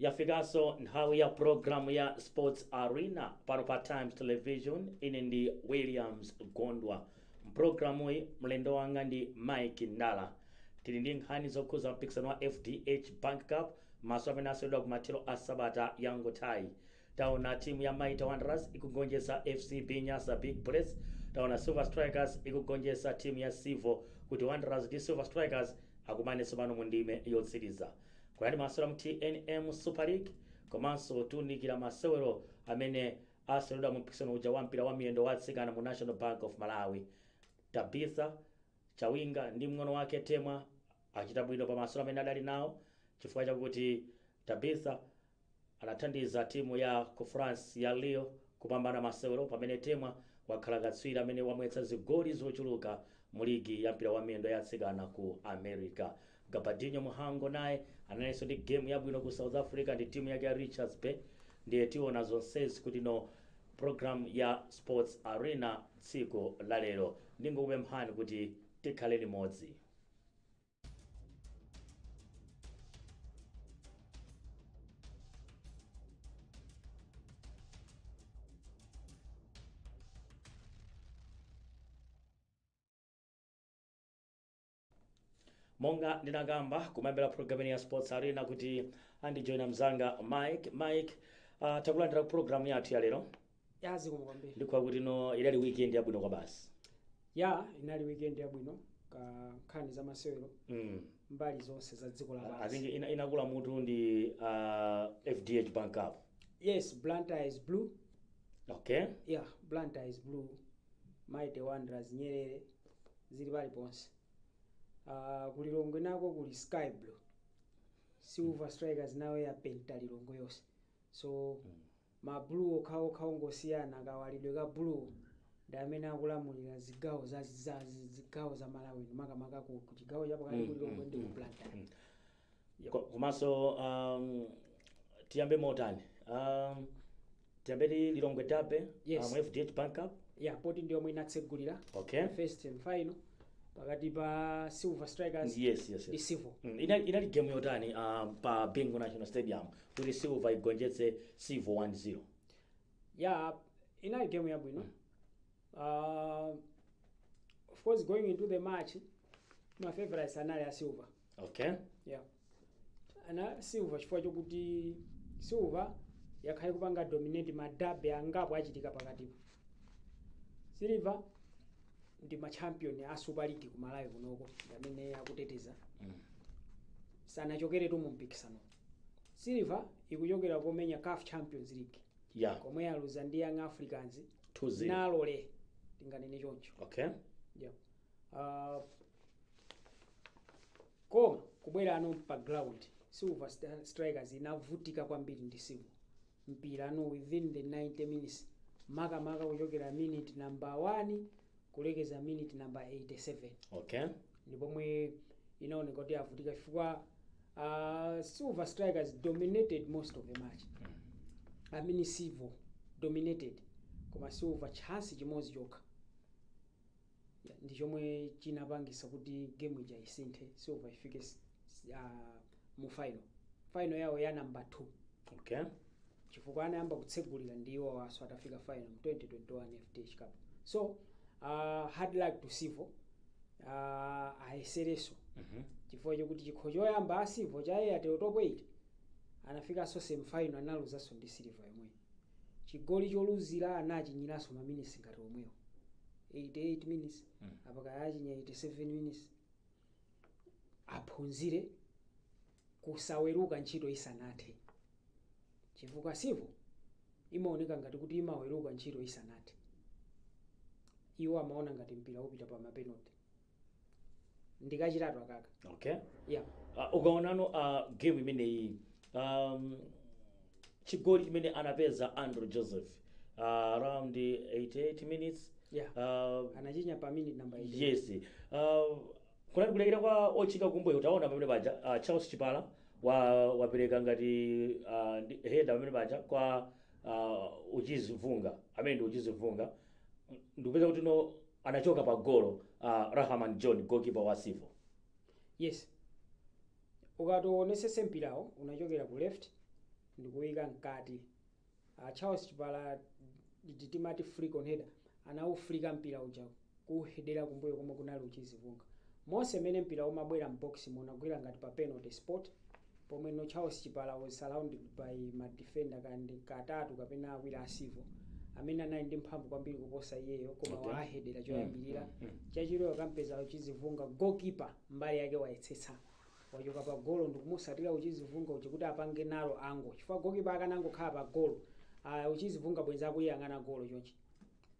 Yafikanso nthawi ya programu ya Sports Arena pano pa Times Television. Ine ndi Williams Gondwa. Mpulogalamu iyi mlendo wanga ndi Mike Ndala. Tili ndi nkhani zokhuza mpikisano wa FDH Bank Cup maso amene asewedwa ku mathero a sabata yangotayi. Taona timu ya Mighty Wanderers ikugonjetsa FCB Nyasa Big Bullets. Taona Silver Strikers ikugonjetsa timu ya Sivo kuti Wanderers ndi Silver Strikers akumane tsopano mu ndime yotsiriza. Kuyani masewero mu TNM Super League komanso tunikira masewero amene asewedwa mu mpikisano uja wa mpira wa miyendo wa atsikana mu National Bank of Malawi. Tabitha Chawinga ndi mng'ono wake Temwa achita bwino pa masewero amene adali nawo chifukwa chakuti Tabitha anathandiza timu ya ku France ya Lyon kupambana masewero pamene Temwa wakhala katswiri amene wamwetsa zigoli zochuluka mu ligi ya mpira wa miyendo ya atsikana ku America. Gabadinho Muhango naye analinso ndi game yabwino ku South Africa ndi timu yake ya Richards Bay. Ndiye tiona zonsezi kuti no program ya Sports Arena tsiku la lero. Ndingokupemphani kuti tikhale limodzi. Monga ndinagamba kumayambira programu ya Sports Arena kuti andijoina mzanga Mike. Takulandira program yathu ya lero. Yazi kumwambia. Ndikuwa kuti no ilali weekend yabwino kwa basi. Ya, inali weekend yabwino ka nkhani za masewero. Mbali zonse za dziko la I think inakula mutu ndi FDH Bank Cup. Yes, Blantyre is blue. Okay. Yeah, Blantyre is blue. Mighty Wanderers Nyerere zili pali ponse. Kuli Lilongwe nako kuli sky blue. Silver Strikers nawe ya penta Lilongwe yose. So ma blue okhaokha ngosiyana kawalidwe ka blue ndi amene akulamulira zigawo za Malawi makamaka ku chigawo cha pakati kuli Lilongwe ndi Blantyre. Komanso tiyambe motani. Tiyambe Lilongwe Derby mu FDH Bank Cup. Yeah, poti ndio mwe inatsegulira. Okay. First and final. Pakati pa Silver Strikers yes. Sivo. Inali game yotani pa Bingu National Stadium kuti Silver igonjetse Sivo 1-0. Yeah, inali game yabwino. Of course going into the match my favorite is anali ya Silver. Okay. Yeah. Ana Silver chifukwa chokuti Silver yakhale kupanga dominate madabi angapo achitika pakatipo. Silver ndi ma champion ya Super League ku Malawi kunoko amene akuteteza. Sanachokere tu mu mpikisano. Silver ikuchokera komenya CAF Champions League. Yeah. Komwe yaluza ndi Young Africans 2-0. Nalole tinganene choncho. Okay. Yeah. Koma kubwera ano pa ground Silver Strikers inavutika kwambiri ndi Sivo. Mpira ano within the 90 minutes maka kuchokera minute number 1 kulekeza minute number 87. Okay. Ndipo mwe inaoneka kuti avutika chifukwa Silver Strikers dominated most of the match. I mean Sivo dominated koma Silver chance chimodzi chokha. Ndi chomwe chinapangisa kuti game ija isinthe Silver ifike mu final. Final yawo ya number 2. Okay. Chifukwa anayamba kutsegulira ndiwo waso atafika final mu 2021 FDH Cup. So hard luck to Sivo. Ayesereso. Chifukwa chokuti chikho choyamba a Sivo chaye ate top 8 anafika so semi final analuza so ndi Silver yomwe. Chigoli choluzira anachinyiraso ma minutes ngati omwewo. 88 minutes apaka achinya 87 minutes. Aphunzire kusaweruka ntchito isanathe. Chifukwa Sivo imaoneka ngati kuti imaweruka ntchito isanathe. Iwo amaona ngati mpira upita pa mapenalty. Ndikachitatu akaka. Okay. Yeah. Ukaonano game imeneyi chigoli chimene anapeza Andrew Joseph around 88 minutes. Yeah. Anachinya pa minute number 8. Yes. Kunali kulekera kwa ochika kumbuyo utaona pamene paja Charles Chipala wapereka ngati header pamene paja kwa Uchizivunga amene ndi Uchizivunga ndikupeza kuti no anachoka pa golo Rahman John goalkeeper wa Sivo. Yes. Ukatonesese mpirawo unachokera ku left ndikuyika mkati. Charles Chipala timati flick on header anawuflika mpira uja kuhedera kumbuyo komwe kunali uchizivunga. Mose mene mpira umabwera mbox munagwira ngati pa penalty spot pomwe no Charles Chipala was surrounded by ma defender kandi katatu kapena awiri asivo amene anali ndi mphamvu kwambiri kuposa iyeyo koma wahedera choyambirira chachiro kampeza uchizivunga goalkeeper mbali yake waetsetsa wachoka pa golo ndikumusatira uchizivunga uchi kuti apange nalo ango chifukwa goalkeeper akanangokhala pa golo uchizivunga bwenza akuyang'ana golo chonchi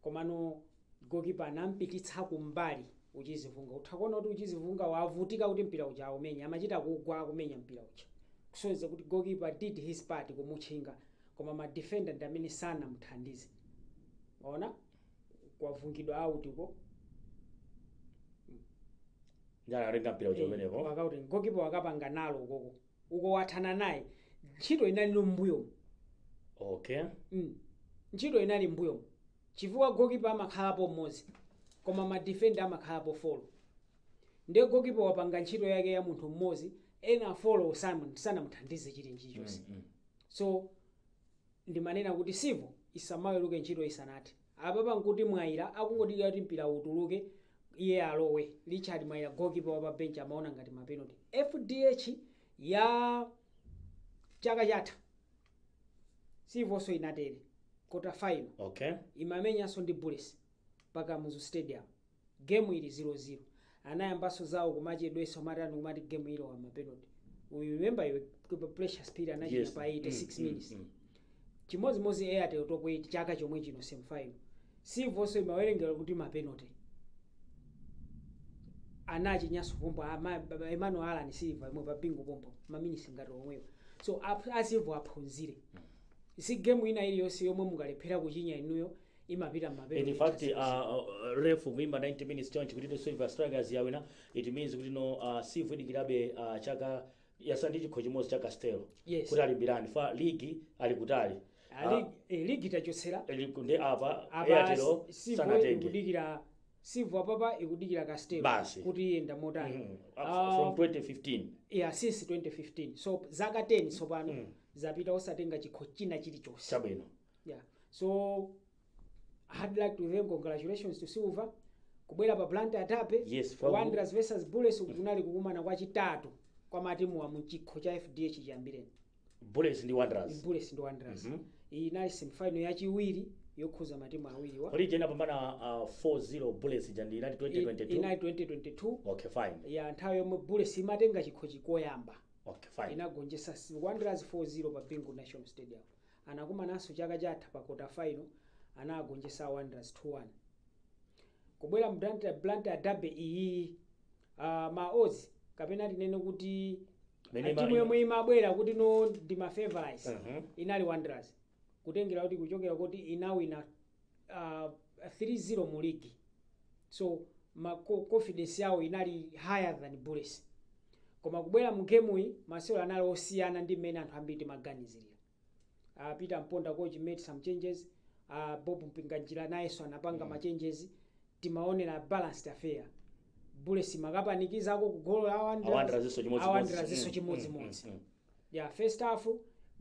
komano goalkeeper anampititsa kumbali uchizivunga utakuona kuti uchizivunga wavutika kuti mpira uja umenya amachita kugwa kumenya mpira uja kusonyeza kuti goalkeeper did his part kumutchinga koma ma defender ndi amene sanamuthandize. Ona kwavungidwa out uko njala arenga mpira uja umenewo wakauti goalkeeper wakapanga nalo ukoko uko wathana naye ntchito inali mbuyo. Okay. Ntchito inali mbuyo chifukwa goalkeeper amakhalapo mmodzi koma ma defender amakhalapo 4 ndiye goalkeeper wapanga ntchito yake ya munthu mmodzi ena 4 sanamuthandize chilichonse chonse. So ndimanena kuti sivyo isamaweruke ntchito isanati apapa nkuti Mwaira akungodikira kuti mpira utuluke iye alowe. Richard Mwaira goalkeeper wapa bench amaona ngati ma penalty. FDH ya chaka chatha sivyo so inatere quarter final. Okay. Imamenyanso ndi Bullets paka Muzu Stadium game ili 0-0 anayambaso zawo kumachedweso matani kumati game ile wa mapenalty. We remember you pressure speed anachita pa 86 minutes. Chimodzimodzi Airtel top 8 chaka chomwe chino same final sivyo so imawerengera kuti mapenalty anachinyaso pompo Emmanuel Alan Silva imwe pa bingo pompo maminisi ngati omwewo. So asivyo aphunzire isi game ina iliyonse yomwe mungalephera kuchinya inuyo imapita mapenalty. In fact ref kuimba 90 minutes chonchi kuti Silver Strikers yawina it means kuti no sivyo dikirabe chaka yasandi chikho chimodzi cha Castelo kuti ali mbirani fa league ali kutali league tachotsera ndi apa Airtel sanatenge ikudikira sivyo apapa ikudikira Castelo kuti iyenda motani from 2015 since 2015 so zaka 10 tsopano zapita osatenga chikho china chilichonse chabwino. So I'd like to thank congratulations to Silver kubwera pa Blantyre Atape. Yes, Wanderers versus Bullets kunali kukumana kwa chitatu kwa matimu wa mchikho cha FDH chiyambireni. Bullets ndi Wanderers. Inali semifinal yachiwiri yokhuza matimu awiri wa Kodi jena pambana 4-0 Bullets jandi inali 2022. Inali 2022. Okay, fine. Ya nthawi yomwe Bullets imatenga chikho chikoyamba. Okay, fine. Inagonjesa Wanderers 4-0 pa Bingu National Stadium. Anakumananso chaka chatha pa quarter final anagonjesa Wanderers 2-1. Kubwera Blantyre Derby iyi ma odds kapena tinene kuti timu yomwe imabwera kuti no ndi ma favorites inali Wanderers kutengera kuti kuchokera kuti inawina 3-0 mu league. So ma confidence yawo inali higher than Bullets. Koma kubwera mu game iyi masewero anali osiyana ndi mmene anthu ambiri maganizira. Peter Mponda coach made some changes. Bob Mpinganjira nayeso anapanga ma changes. Timaonera balanced affair. Bullets makapanikizako kugolo la Wanderers chimodzimodzi. First half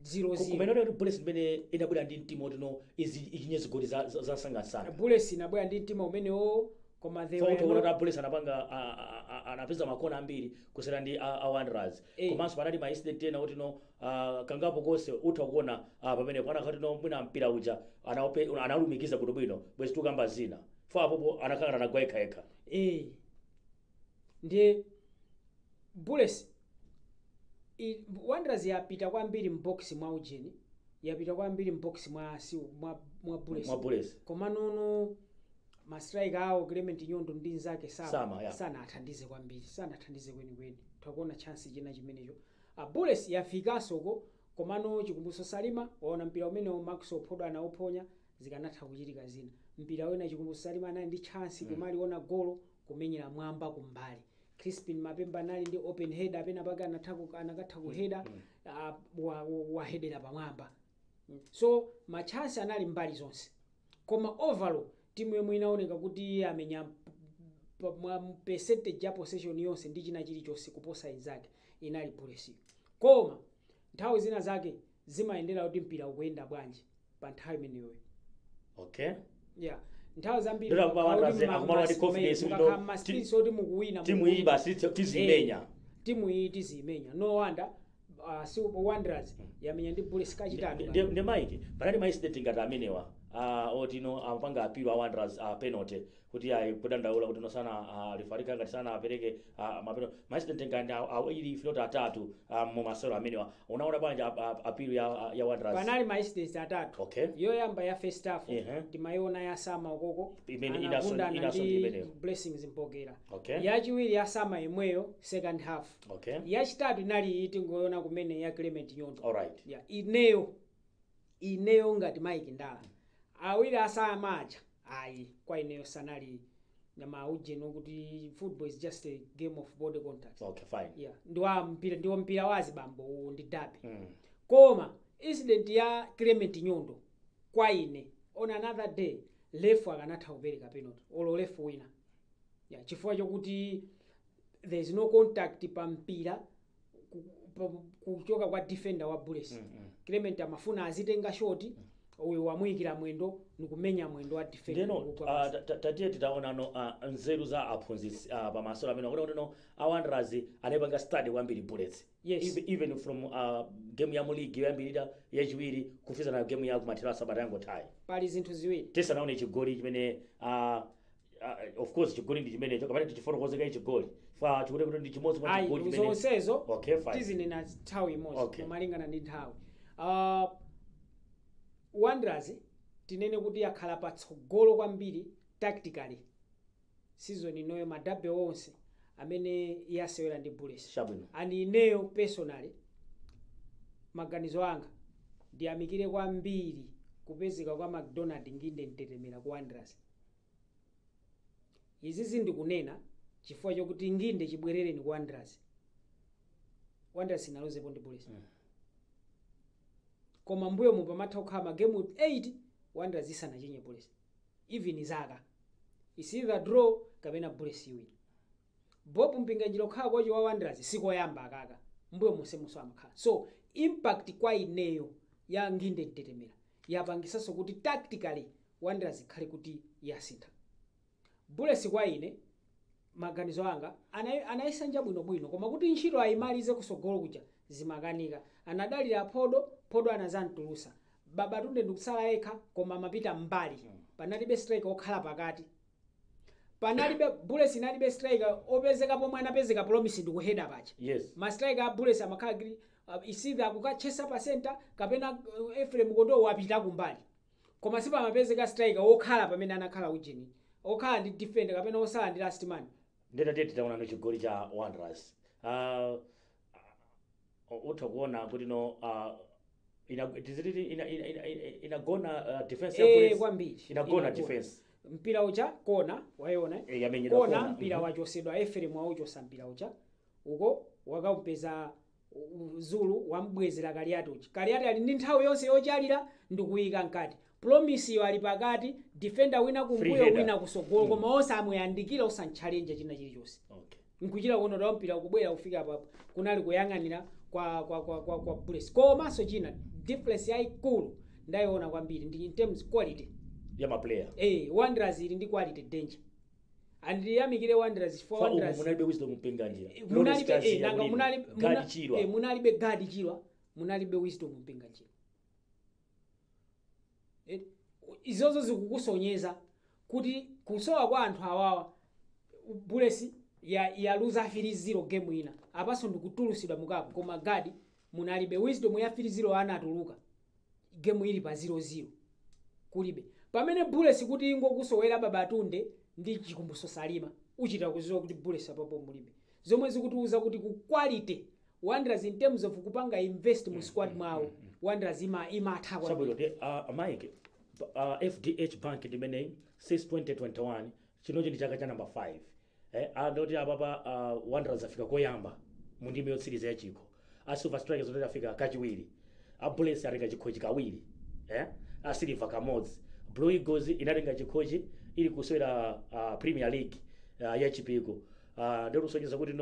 0-0. Kumenera kuti Bullets mbene inabwera ndi mtima otino ichinyezi goli za sangasana. Bullets inabwera ndi mtima umenewo koma they were Bullets anapeza makona ambiri kusera ndi Wanderers. Komanso panali ma incident ena kuti no kangapo kose utha kuona pamene pana khati no mwina mpira uja analumikiza kuti bwino bwezi tukamba zina. Fa apopo anakangana na gwa ekha. Ndiye Bullets Wanderers yapita kwambiri mbox mwa ujeni yapita kwambiri mbox mwa Bullets. Koma nono ma striker awo Clement Nyondo ndi nzake sana athandize kwambiri sana athandize kwenikweni twakuona chance china chimenecho. Bullets yafikanso ko komano chikumbuso Salima waona mpira umene Max Ophodo anauponya zikanatha kuchitika zina. Mpira wena chikumbuso Salima anali ndi chance kumaliona golo kumenyera mwamba kumbali. Crispin Mapemba nali ndi open header apena paka anakatha kuheader wahedera pamwamba. So ma chance anali mbali zonse. Koma overall timu yomwe inaoneka kuti amenya percentage ya possession yonse ndi china chilichonse kuposa inzake inali Bullets. Koma nthawi zina zake zimayendera kuti mpira ukuyenda bwanji pa nthawi imeneyo. Okay. Yeah, nthawi zambiri Ndira pa Wanderers akumala ndi confidence kuti ndo mukuwina timu iyi basi tizimenya. Timu iyi tizimenya. No wonder si Wanderers yamenya ndi Bullets kachitatu. Ndi Mike panali ma incident ngati amenewa otino amapanga apilo a Wanderers penalty kuti kudandaula kuti nosana refarika ngati sana apereke mapeno ma incident ngati ili filota atatu mu masewero amenewa. Unaona bwanji apilo ya Wanderers? Panali ma incidents atatu. Okay. Yoyamba ya first half timayona ya Sama ukoko imene Blessings Mpogera. Okay. Yachiwiri ya Sama imweyo second half. Okay. Yachitatu inali iti ngoyona kumene ya Clement Nyondo. Alright. Yeah, ineyo ngati Mike Ndala. Awiri asama aja ayi kwa ineyo sanali nyama ujeno kuti football is just a game of body contact. Okay, fine. Yeah, ndiwo mpira wazi bambo ndi dabi. Koma incident ya Clement Nyondo kwa ine on another day lefu akanatha kupereka penalty olo lefu wina. Yeah, chifukwa chokuti there is no contact pa mpira kuchoka kwa defender wa Bullets. Clement amafuna azitenga shoti uyu wamuyikira mwendo nikumenya mwendo wa defender. Tatiye titaona nzeru za aphunzitsi pa masewero amene akuti a Wanderers anapanga study kwambiri Bullets. Yes. Even from game ya muligi yambirira yachiwiri kufika na game ya kumathero sabata yangotayi. Pali zinthu ziwiri. Tisanaone chigoli chimene of course chigoli ndi chimene kapena tichifotokozeka chigoli. Fa chikuti kuti ndi chimodzi mwa chigoli chimene. Zonsezo. Okay, fine. Tizinena nthawi imodzi. Okay. Kumalingana ndi nthawi. Wanderers tinene kuti yakhala patsogolo kwambiri tactically season inoyo madabe onse amene yasewera ndi Bullets. Shabwino. And ineyo personally maganizo anga ndiyamikire kwambiri kupezeka kwa McDonald Nginde Ntetemera ku Wanderers. Izi ndikunena chifukwa chokuti Nginde chibwerere ni ku Wanderers. Wanderers inalozepo ndi Bullets. Koma mbuyo mu pamatha kukhala game 8 Wanderers isanachenye Bullets. Even zaka is either draw kapena Bullets win. Bob Mpinganjiro khala kwacho wa Wanderers sikoyamba akaka mbuyo mose muso amakhala. So impact kwa ineyo ya Nginde Ntetemera yapangisanso kuti tactically Wanderers ikhale kuti yasintha. Bullets kwa ine maganizo anga anayisanja bwino koma kuti ntchito ayimalize kusogolo kuja zimakanika. Anadalira Podo anazantulusa. Babatunde ndikusala yekha koma mapita mbali. Panalibe striker okhala pakati. Panalibe Bullets inalibe striker opezeka pomwe anapezeka promise ndi kuheader pacha. Yes. Ma striker a Bullets amakhala isitha akukachesa pa center kapena Ephraim Kondo wapita kumbali. Koma sipa amapezeka striker okhala pamene anakhala ujeni. Okhala ndi defender kapena osala ndi last man. Ndeta titaona no chigoli cha Wanderers. Utakuona kuti inagona defense ya Bullets. Kwambiri. Inagona defense. Mpira ucha kona wayona. Kona mpira wachosedwa Ephraim wauchosa mpira ucha. Uko wakampeza Zulu wambwezera Kaliati uchi. Kaliati ali ndi nthawi yonse yochalira ndikuyika nkati. Promise yo ali pakati defender wina kumbuyo wina kusogolo koma onse amuyandikira usanchallenge china chilichonse. Okay. Nkuchira kuno ndo mpira ukubwera kufika hapo kunali kuyang'anira kwa Bullets. Koma so china difference yaikulu ndayiona kwambiri ndi in terms quality ya ma player. Wanderers ili ndi quality danger. And yamikire Wanderers for Wanderers. Munalibe Wisdom Mpinganjira. Munalibe nanga munalibe Gadi Chilwa, munalibe Wisdom Mpinganjira. Izozo zikukusonyeza kuti kusowa kwa anthu awawa Bullets ya lose 3-0 game ina. Apaso ndikutulusidwa mukapo koma Gadi munalibe Wisdom ya 3-0 anatuluka. Game ili pa 0-0. Kulibe. Pamene Bullets kuti ingokusowera Babatunde ndi Chikumbuso Salima uchita kuziwa kuti Bullets apapo mulibe. Zomwe zikutiuza kuti ku quality Wanderers in terms of kupanga invest mu squad mwawo Wanderers ima athakwa. Sabolo Mike FDH Bank dimene 6.21 chinocho ndi chaka cha number 5. Ndoti apapa Wanderers afika koyamba mu ndime yotsiriza ya chikho. Silver Strikers ndoti afika kachiwiri. Bullets atenga chikho chikawiri. Silver kamodzi. Blue Eagles inatenga chikhochi ili kuswera Premier League ya chipiko. Ndero kusonyeza kuti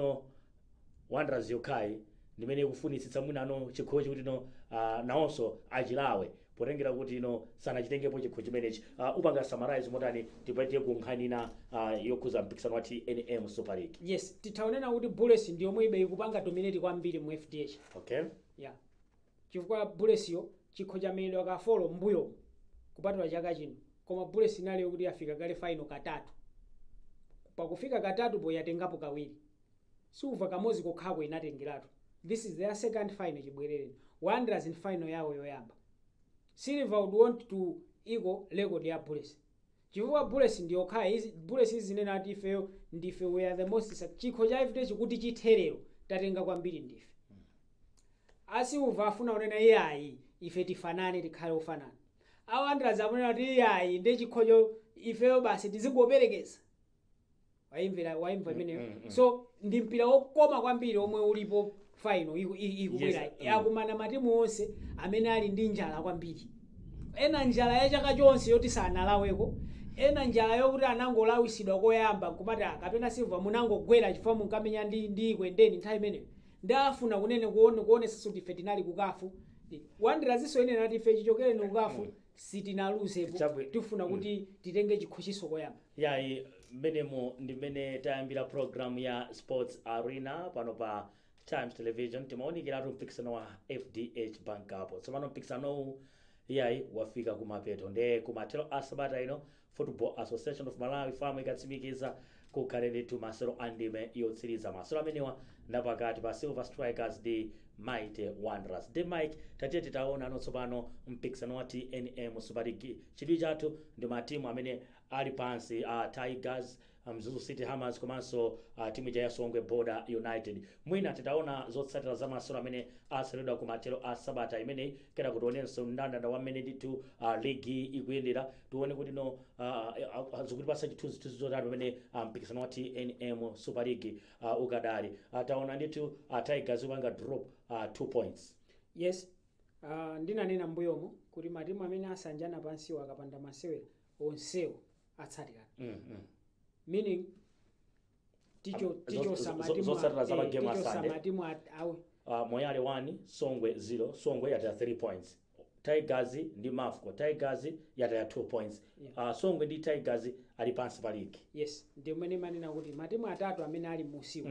Wanderers yokai ndimene kufunitsitsa mwina chikhochi kuti nawonso achilawe potengera kuti sanachitengepo chikho chimenechi. Upanga summarize motani tipite ku nkhani yokhuza mpikisano wa TNM Super League. Yes, titaonena kuti Bullets ndiyo ibe ikupanga dominate kwambiri mu FDH. Okay. Yeah. Chifukwa Bullets yo chikho cha Melilo ka follow mbuyo kupatula chaka chino. Koma Bullets inali yokuti afika kale final katatu. Pakufika katatu po yatengapo kawiri. Silver kamozi kokhako inatengeratu. This is their second final chibwerere. Wanderers in final yawo yoyamba. Silver would want to equal record ya Bullets. Chifukwa Bullets ndiyo kaya Bullets izinena ati ndife we are the most chikho cha FDH kuti chitherero tatenga kwambiri ndife. Silver afuna unena iyayi ife tifanane tikhale ofanana. Wanderers amunena ati iyayi ndi chikhocho ifeyo basi tizingoperekeza. Waimva imeneyo. So ndi mpira wokoma kwambiri omwe ulipo final ikubwera. Yakumana matimu onse amene ali ndi njala kwambiri. Ena njala ya chaka chonse yoti sanalaweko. Ena njala yokuti anangolawisidwa koyamba kumati kapena Silver munangogwera chifukwa munkamenya ndi kwendeni nthawi imeneyo. Ndafuna kunene kuonesa kuti ife tinali kukafu. Wanderers iso ene nati ife chichokere ni kukafu sitinaluzepo. Tifuna kuti titenge chikho chiso koyamba. Yayi menemo ndi mene tayambira program ya Sports Arena pano pa Times Television. Timaonikiratu mpikisano wa FDH Bank Cup. Tsopano mpikisano yayi wafika kumapeto nde kumatero asabata ino Football Association of Malawi famu ikatsimikiza kukhaleni masero andime yotsiriza. Masero amenewa ndapakati pa Silver Strikers ndi Mighty Wanderers. The Mike tatiye titaona tsopano mpikisano wa TNM Super League. Chidwi chathu ndi matimu amene ali pansi Tigers, Mzuzu City Hammers komanso timu ya Songwe Border United. Mwina titaona zotsatira za masero amene aseredwa kumatero asabata imene kena kutionenso ndandanda wamene nditu ligi ikuyendera tuone kuti zikutipasa chithunzi zotatu amene mpikisano wa TNM Super League ukadali. Taona nditu Tigers upanga drop 2 points. Yes. Ndinanena mbuyomo kuti matimu amene asanjana pansiwo akapanda masewera onsewo atsatirana. Meaning ticho samatimu awe Moyale 1 Songwe 0 Songwe yata 3 points. Tigers ndi Mafco Tigers yata 2 points. Songwe ndi Tigers ali pansi pa league. Yes, ndi mmene manena kuti matimu atatu amene ali musiwo.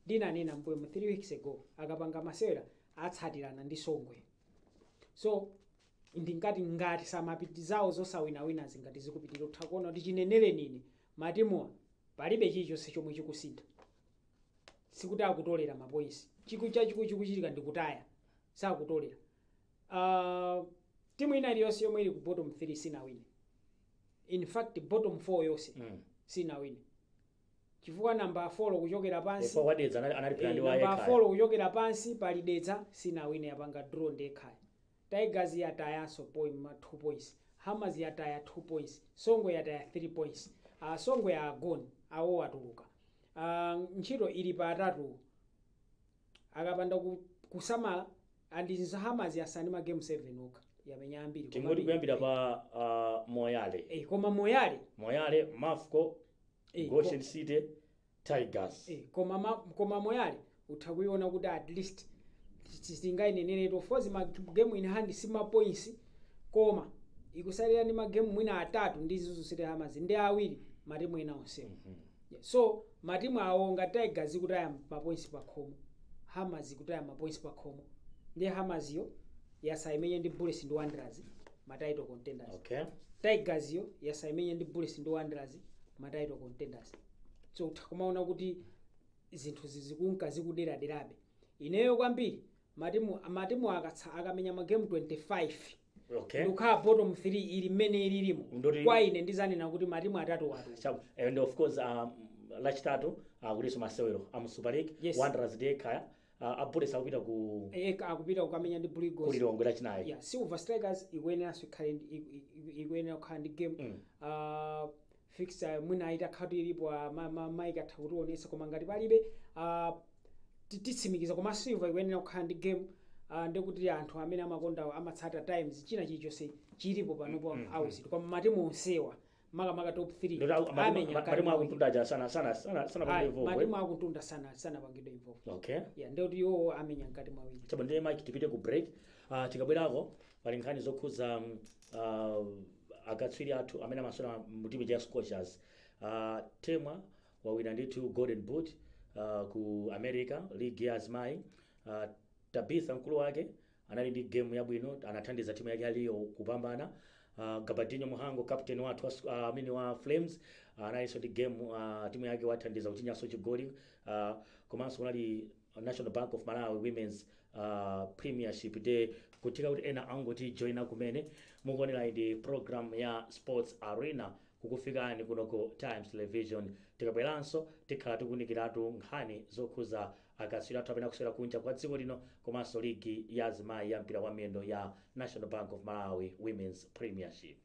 Ndinanena mbuyo 3 weeks ago akapanga masewera atsatirana ndi Songwe. So ngati samapitizawo zosawina zingati zikupitirira utakuona kuti chinenere nini matimu palibe chilichonse chomwe chikusintha. Sikuti akutolera mapoints. Chikuchitika ndikutaya. Sakutolera. Timu ina iliyonse yomwe ili ku bottom 3 sinawine. In fact bottom 4 yonse sinawine. Chifukwa namba 4 kuchokera pansi. Namba 4 kuchokera pansi palidetsa sinawine yapanga draw ndekhaya. Tigers yatayanso 2 points. Hammers yataya 2 points. Songwe yataya 3 points. Songwe ya agoni awo atuluka. Ntchito ili pa atatu akapanda kusamala and Hammers yasani ma game 7 oka yamenya ambiri. Tingoti kuyambira pa Moyale. Koma Moyale, Mafco, Goshen City, Tigers. Koma Moyale utakuiona kuti at least singainenene to force ma game in hand sima points koma ikusalira ni ma game mwina atatu ndi Mzuzu City Hammers ndi awiri matimu ena onse. So matimu awo ngati Tigers kutaya ma points pa khomo, Hammers kutaya ma points pa khomo. Ndi Hammers yo yasaimenye ndi Bullets ndi Wanderers ma title contenders. Okay. Tigers yo yasaimenye ndi Bullets ndi Wanderers ma title contenders. So utakumaona kuti zinthu zizikunka zikudera derabe. Ineyo kwambiri matimu akamenya ma game 25. Okay. Lukha bottom 3 ili mene ilimo. Kwa ine ndizanena kuti matimu atatu watu. And of course lachitatu kuliso masewero Super League. Yes. Wanderers de kaya Bullets akupita ku kukamenya ndi Bullet Ghost. Kulilongwe lachinayi. Yeah, Silver Strikers ikuyenera kukhala ndi game. Fixture mwina ita khatu ilipo Mike atakutionesa koma ngati palibe titsimikiza koma Silver ikuyenera kukhala ndi game. Ndekuti anthu amene amakonda amatsata times china chilichonse chilipo panopo house koma matimu onsewa maka top 3 matimu akutunda sana pangidwe involve. Matimu akutunda sana pangidwe involve. Okay. Yeah, ndikuti yo amenya ngati mawiri. Chaba ndiye Mike tipite ku break. tikabwerako pali nkhani zokhuza akatswiri athu amene amasewera mu timu ya Scorchers. Temwa wawina ndithu golden boot ku America league ya azimayi. Tabitha mkulu wake anali ndi game yabwino, anathandiza timu yake aliyo kupambana. Gabadinho Muhango captain wathu amene wa Flames analiso ndi game timu yake wathandiza kutinyaso chigoli. Komanso kunali National Bank of Malawi Women's Premiership Day kutika kuti ena angoti joina kumene mukuonera ndi program ya Sports Arena kukufikani kunoko Times Television. Tikabweranso tikhala tikunikiratu nkhani zokhuza akatswiri athu amene akusewera kunja kwa dziko lino komanso ligi ya azimayi ya mpira wa miyendo ya National Bank of Malawi Women's Premiership.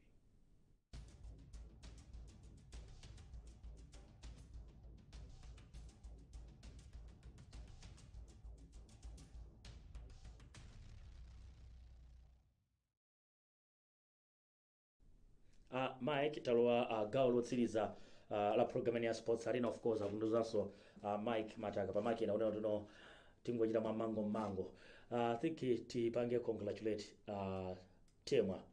Mike talowa gawo lotsiriza la program ya Sports Arena. Of course akunduzanso Mike Mataka pa Mike naona tuno tingochita mango. I think tipange congratulate Temwa.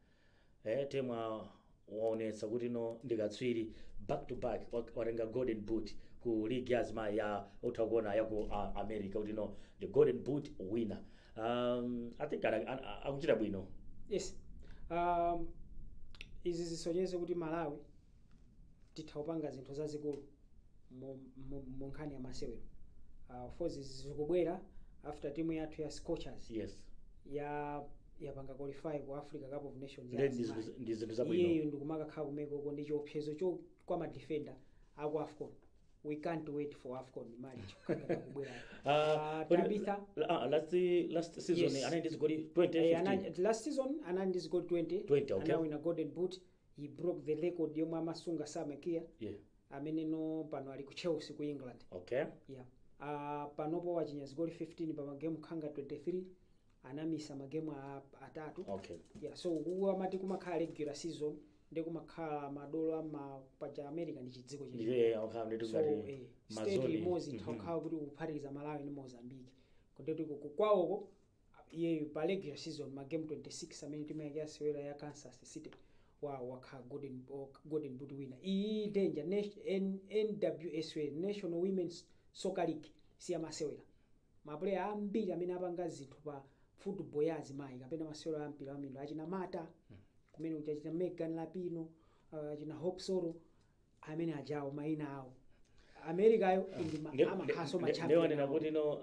Temwa waonetsa kuti no ndikatswiri back to back watenga golden boot ku league ya azimayi ya utakuona ya ku America kuti no the golden boot winner. I think akuchita bwino. Yes. Izi zisonyeza kuti Malawi tithawupanga zinthu zazikulu mu nkhani ya masewero. For zikubwera after timu yathu ya Scorchers. Yes. Yapanga qualify ku Africa Cup of Nations. Ndizo zabwino. Iye ndikumaka khala kumeko ndi chiopsezo cho kwa ma defender aku AFCON. We can't wait for AFCON mali chikanga kubwera. Tabitha last season anandi zigoli 2015. Last season anandi zigoli 20. Okay. Now in a golden boot he broke the record yomwe amasunga Samakia. Yeah. Amene no pano ali ku Chelsea ku England. Okay. Yeah. Panopo wachinya zigoli 15 pa magame khanga 23. Anamisa magame atatu. Okay. Yeah, so huwa mati kumakhala regular season ndi kumakhala madolo ama paja America ndi chidziko chino. Yeah, okay, nditungati mazoli imozi thokhala kuti kuphatikiza Malawi ndi Mozambique. Kotero kwawoko iye pa regular season magame 26 amene timu yake yasewera ya Kansas City wakha golden boot winner. Iyi danger NWSL National Women's Soccer League siyamasewera. Maplayer ambiri amene apanga zinthu pa football ya azimayi kapena masewero a mpira wa miyendo achina Mata kumene uchachita Megan Lapino achina Hope Soro amene ajawo maina awo America yo ndi amakhaso machampion. Ndewanena kuti no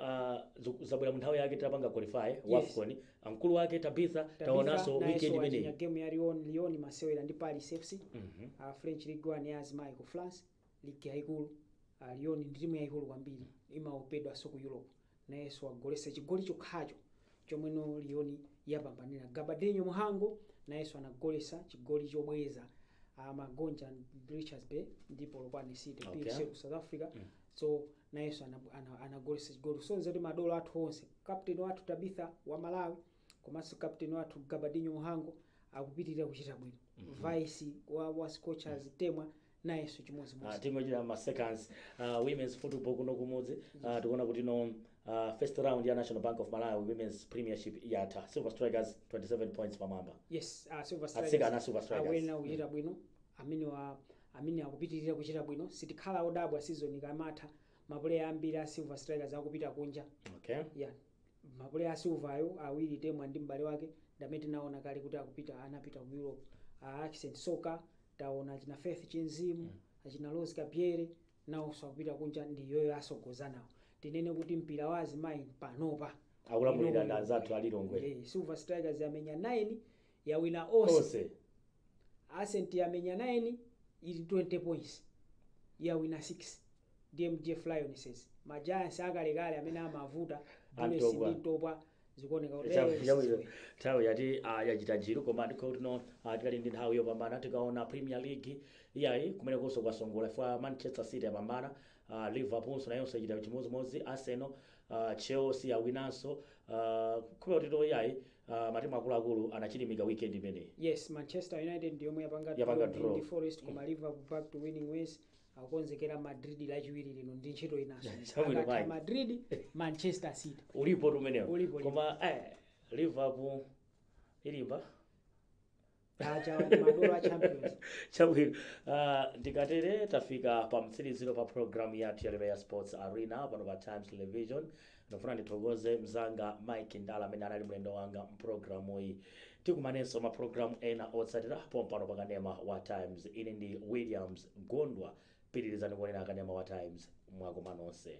zabwera munthawi yake tapanga qualify WAFCON amkulu wake Tabitha taonaso weekend imene game ya Lyon masewera ndi Paris FC. French Ligue 1 ya azimayi ku France league yaikulu. Lyon ndi timu yaikulu kwambiri imaopedwa so ku Europe. Nayeso wagolesa chigoli chokhacho chomwe no Lyon yapambanira. Gabadinho Muhango nayeso anagolesa chigoli chobweza magonja Richards Bay ndipo Lopane City PSL ku South Africa. So nayeso anagolesa chigoli. So nzoti madolo athu onse captain wathu Tabitha wa Malawi komanso captain wathu Gabadinho Muhango akupitirira kuchita bwino. Vice wa Scorchers Temwa nayeso chimozi tingochita ma seconds women's football kuno kumudzi. Tikuona kuti no first round ya National Bank of Malawi Women's Premiership yatha. Silver Strikers 27 points pamamba. Yes, Silver Strikers. Silver Strikers. Awena kuchita bwino. Amene akupitirira kuchita bwino. Sitikhala odabwa season ikamatha. Maplayer ambiri a Silver Strikers akupita kunja. Okay. Yeah. Maplayer a Silver ayo awiri Temwa ndi mbale wake ndamete naona kale kuti anapita ku Europe. Accent Soccer taona achina Faith Chinzimu, achina Rose Kapiere nawo sakupita kunja ndiyo asogoza nawo. Tinene kuti mpira wa azimayi panopa akulamulira ndanzathu alilongwe. Silver Strikers yamenya 9 yawina ose. Accent yamenya 9 ili 20 points yawina 6. DMDF Lionesses Giants akalekale amene amavuta ndi topa zikuoneka kuti tawi yati yachita jiro koma ndikuti no tikali ndi nthawi yopambana. Tikaona Premier League iyayi kumene konso kwasongola fa Manchester City yapambana. Liverpool nayonso yachita chimodzimodzi. Arsenal Chelsea yawinanso kumene kuti to iyayi matimu akuluakulu anachilimika weekend imene. Yes, Manchester United ndiyo yomwe yapanga draw. Forest koma Liverpool back to winning ways. Akonzekera Madrid lachiwiri lino ndi ntchito inaso. Madrid Manchester City ulipo tumenewo koma Liverpool ilimba acha madolo a champions. chabwino. Ndikatere tafika pa mtsiriziro pa programu yathu ya Sports Arena pano pa Times Television. Ndofuna ndithokoze mzanga Mike Ndala amene anali mlendo wanga mpulogalamu iyi. Tikumanenso mapulogalamu ena otsatira pompano pakanema wa Times. Ine ndi Williams Gondwa. Pitirizani kuonera kanema wa Times mwakoma nonse.